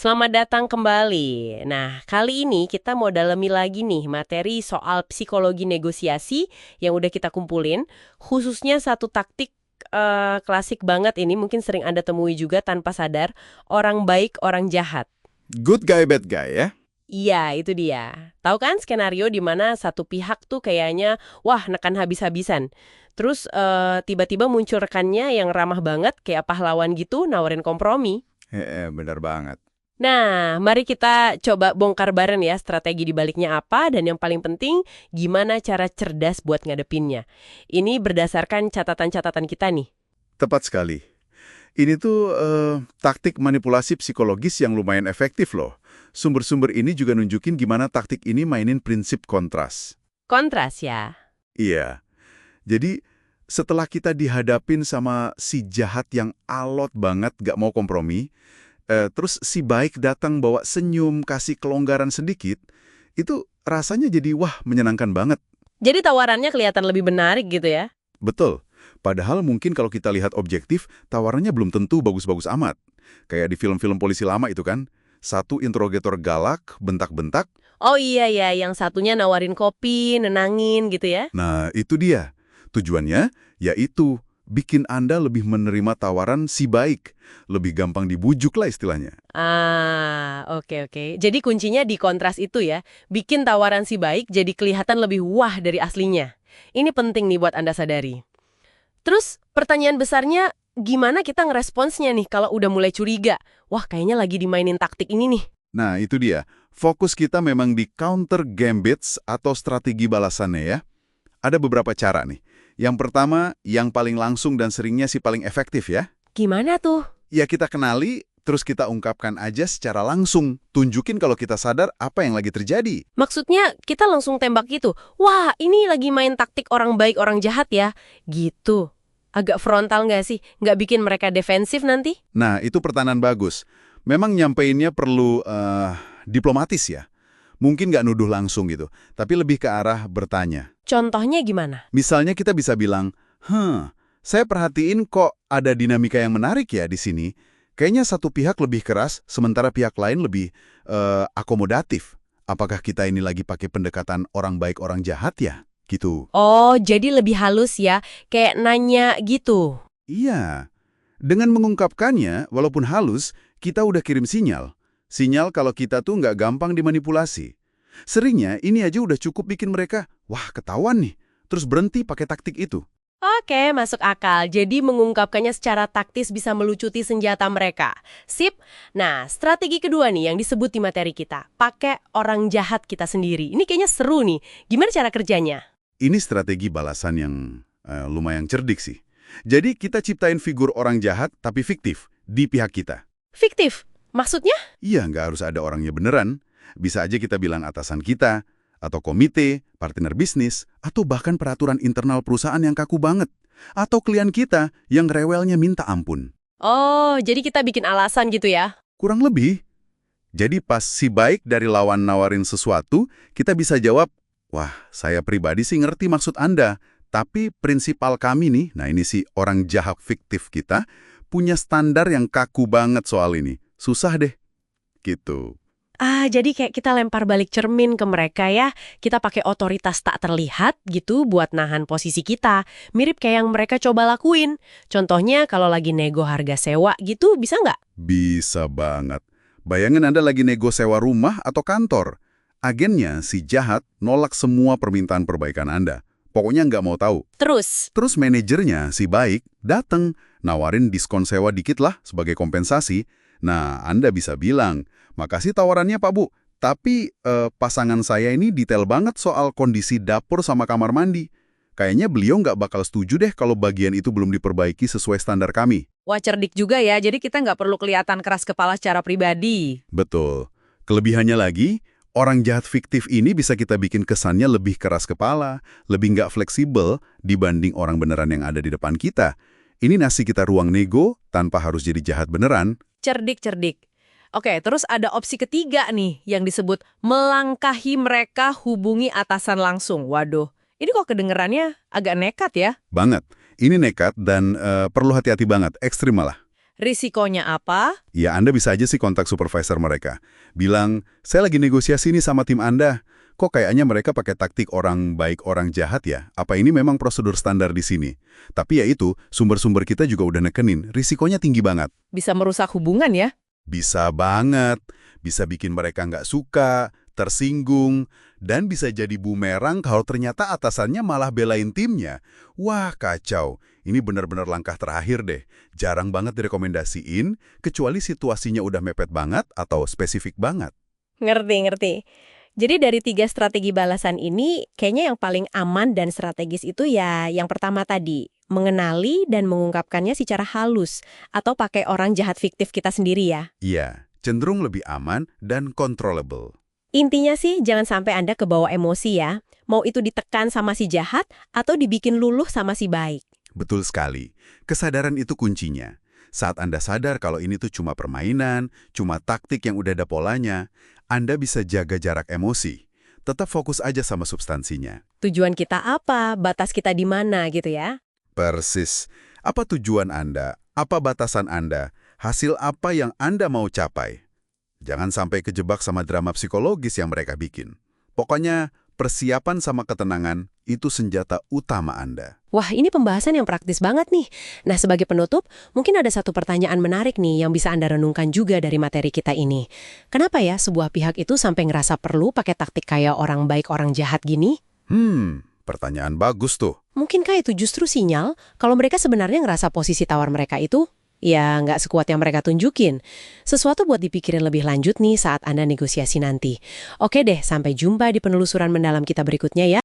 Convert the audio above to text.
Selamat datang kembali. Nah, kali ini kita mau dalemi lagi nih materi soal psikologi negosiasi yang udah kita kumpulin, khususnya satu taktik klasik banget ini mungkin sering Anda temui juga tanpa sadar, orang baik, orang jahat. Good guy, bad guy ya? Iya, itu dia. Tahu kan skenario di mana satu pihak tuh kayaknya, wah nekan habis-habisan. Terus tiba-tiba muncul rekannya yang ramah banget, kayak pahlawan gitu, nawarin kompromi. Bener banget. Nah, mari kita coba bongkar bareng ya strategi di baliknya apa dan yang paling penting gimana cara cerdas buat ngadepinnya. Ini berdasarkan catatan-catatan kita nih. Tepat sekali. Ini tuh taktik manipulasi psikologis yang lumayan efektif loh. Sumber-sumber ini juga nunjukin gimana taktik ini mainin prinsip kontras. Kontras ya. Iya. Jadi, setelah kita dihadapin sama si jahat yang alot banget gak mau kompromi, terus si baik datang bawa senyum, kasih kelonggaran sedikit, itu rasanya jadi wah menyenangkan banget. Jadi tawarannya kelihatan lebih menarik gitu ya. Betul. Padahal mungkin kalau kita lihat objektif, tawarannya belum tentu bagus-bagus amat. Kayak di film-film polisi lama itu kan. Satu interrogator galak, bentak-bentak. Oh iya ya, yang satunya nawarin kopi, nenangin gitu ya. Nah, itu dia. Tujuannya yaitu bikin Anda lebih menerima tawaran si baik. Lebih gampang dibujuk lah istilahnya. Oke oke. Jadi kuncinya di kontras itu ya. Bikin tawaran si baik jadi kelihatan lebih wah dari aslinya. Ini penting nih buat Anda sadari. Terus pertanyaan besarnya, gimana kita ngeresponsnya nih kalau udah mulai curiga? Wah, kayaknya lagi dimainin taktik ini nih. Nah, itu dia. Fokus kita memang di counter gambits atau strategi balasannya ya. Ada beberapa cara nih. Yang pertama, yang paling langsung dan seringnya sih paling efektif ya. Gimana tuh? Ya kita kenali, terus kita ungkapkan aja secara langsung. Tunjukin kalau kita sadar apa yang lagi terjadi. Maksudnya kita langsung tembak gitu. Wah, ini lagi main taktik orang baik, orang jahat ya. Gitu. Agak frontal nggak sih? Nggak bikin mereka defensif nanti? Nah, itu pertanyaan bagus. Memang nyampeinnya perlu diplomatis ya. Mungkin nggak nuduh langsung gitu, tapi lebih ke arah bertanya. Contohnya gimana? Misalnya kita bisa bilang, saya perhatiin kok ada dinamika yang menarik ya di sini. Kayaknya satu pihak lebih keras, sementara pihak lain lebih akomodatif. Apakah kita ini lagi pakai pendekatan orang baik orang jahat ya? Gitu. Oh, jadi lebih halus ya. Kayak nanya gitu. Iya. Dengan mengungkapkannya, walaupun halus, kita udah kirim sinyal. Sinyal kalau kita tuh nggak gampang dimanipulasi. Seringnya ini aja udah cukup bikin mereka, wah ketahuan nih, terus berhenti pakai taktik itu. Oke, masuk akal. Jadi mengungkapkannya secara taktis bisa melucuti senjata mereka. Sip. Nah, strategi kedua nih yang disebut di materi kita. Pakai orang jahat kita sendiri. Ini kayaknya seru nih. Gimana cara kerjanya? Ini strategi balasan yang lumayan cerdik sih. Jadi kita ciptain figur orang jahat tapi fiktif di pihak kita. Fiktif. Maksudnya? Iya, nggak harus ada orangnya beneran. Bisa aja kita bilang atasan kita, atau komite, partner bisnis, atau bahkan peraturan internal perusahaan yang kaku banget. Atau klien kita yang rewelnya minta ampun. Oh, jadi kita bikin alasan gitu ya? Kurang lebih. Jadi pas si baik dari lawan nawarin sesuatu, kita bisa jawab, wah, saya pribadi sih ngerti maksud Anda, tapi prinsipal kami nih, nah ini si orang jahat fiktif kita, punya standar yang kaku banget soal ini. Susah deh. Gitu. Jadi kayak kita lempar balik cermin ke mereka ya. Kita pakai otoritas tak terlihat gitu buat nahan posisi kita. Mirip kayak yang mereka coba lakuin. Contohnya kalau lagi nego harga sewa gitu, bisa nggak? Bisa banget. Bayangin Anda lagi nego sewa rumah atau kantor. Agennya, si jahat, nolak semua permintaan perbaikan Anda. Pokoknya nggak mau tahu. Terus, Terus manajernya, si baik, dateng, nawarin diskon sewa dikit lah sebagai kompensasi. Nah, Anda bisa bilang, makasih tawarannya Pak Bu, tapi pasangan saya ini detail banget soal kondisi dapur sama kamar mandi. Kayaknya beliau nggak bakal setuju deh kalau bagian itu belum diperbaiki sesuai standar kami. Wah, cerdik juga ya. Jadi kita nggak perlu kelihatan keras kepala secara pribadi. Betul. Kelebihannya lagi, orang jahat fiktif ini bisa kita bikin kesannya lebih keras kepala, lebih nggak fleksibel dibanding orang beneran yang ada di depan kita. Ini ngasih kita ruang nego tanpa harus jadi jahat beneran. Cerdik. Oke, terus ada opsi ketiga nih yang disebut melangkahi mereka hubungi atasan langsung. Waduh, ini kok kedengerannya agak nekat ya? Banget. Ini nekat dan perlu hati-hati banget, ekstrim malah. Risikonya apa? Ya, Anda bisa aja sih kontak supervisor mereka. Bilang, saya lagi negosiasi nih sama tim Anda. Kok kayaknya mereka pakai taktik orang baik, orang jahat ya? Apa ini memang prosedur standar di sini? Tapi ya itu, sumber-sumber kita juga udah nekenin, risikonya tinggi banget. Bisa merusak hubungan ya? Bisa banget. Bisa bikin mereka nggak suka, tersinggung, dan bisa jadi bumerang kalau ternyata atasannya malah belain timnya. Wah, kacau. Ini benar-benar langkah terakhir deh. Jarang banget direkomendasiin, kecuali situasinya udah mepet banget atau spesifik banget. Ngerti. Jadi dari 3 strategi balasan ini, kayaknya yang paling aman dan strategis itu ya yang pertama tadi, mengenali dan mengungkapkannya secara halus, atau pakai orang jahat fiktif kita sendiri ya. Iya, cenderung lebih aman dan controllable. Intinya sih jangan sampai Anda kebawa emosi ya, mau itu ditekan sama si jahat atau dibikin luluh sama si baik. Betul sekali. Kesadaran itu kuncinya. Saat Anda sadar kalau ini tuh cuma permainan, cuma taktik yang udah ada polanya, Anda bisa jaga jarak emosi. Tetap fokus aja sama substansinya. Tujuan kita apa, batas kita di mana gitu ya. Persis. Apa tujuan Anda? Apa batasan Anda? Hasil apa yang Anda mau capai? Jangan sampai kejebak sama drama psikologis yang mereka bikin. Pokoknya, persiapan sama ketenangan itu senjata utama Anda. Wah, ini pembahasan yang praktis banget nih. Nah, sebagai penutup, mungkin ada satu pertanyaan menarik nih yang bisa Anda renungkan juga dari materi kita ini. Kenapa ya sebuah pihak itu sampai ngerasa perlu pakai taktik kayak orang baik, orang jahat gini? Pertanyaan bagus tuh. Mungkinkah itu justru sinyal kalau mereka sebenarnya ngerasa posisi tawar mereka itu ya nggak sekuat yang mereka tunjukin. Sesuatu buat dipikirin lebih lanjut nih saat Anda negosiasi nanti. Oke deh, sampai jumpa di penelusuran mendalam kita berikutnya ya.